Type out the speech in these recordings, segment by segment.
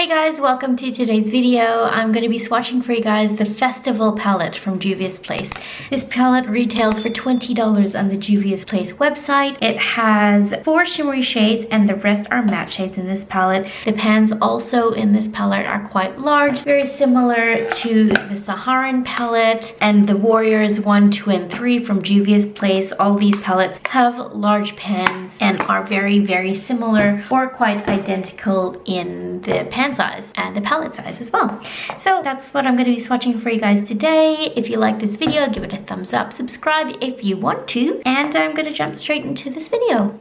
Hey guys, welcome to today's video. I'm going to be swatching for you guys the Festival palette from Juvia's Place. This palette retails for $20 on the Juvia's Place website. It has 4 shimmery shades and the rest are matte shades in this palette. The pans also in this palette are quite large, very similar to the Saharan palette and the Warriors 1, 2, and 3 from Juvia's Place. All these palettes have large pans and are very similar or quite identical in the pan size and the palette size as well. So that's what I'm going to be swatching for you guys today. If you like this video, give it a thumbs up, subscribe if you want to, and I'm going to jump straight into this video.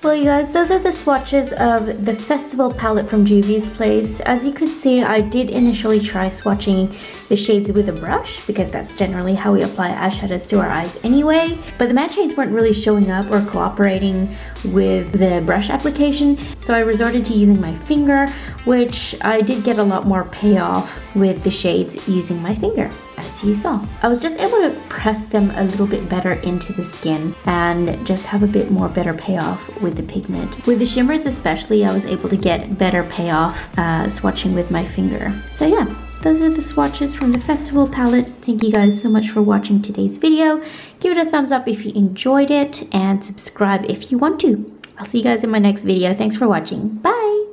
Well, you guys, those are the swatches of the Festival palette from Juvia's Place. As you could see, I did initially try swatching the shades with a brush because that's generally how we apply eyeshadows to our eyes anyway. But the matte shades weren't really showing up or cooperating with the brush application, so I resorted to using my finger, which I did get a lot more payoff with the shades using my finger, as you saw. I was just able to press them a little bit better into the skin and just have a bit more better payoff with the pigment. With the shimmers especially, I was able to get better payoff swatching with my finger. So yeah, those are the swatches from the Festival palette. Thank you guys so much for watching today's video. Give it a thumbs up if you enjoyed it and subscribe if you want to. I'll see you guys in my next video. Thanks for watching. Bye!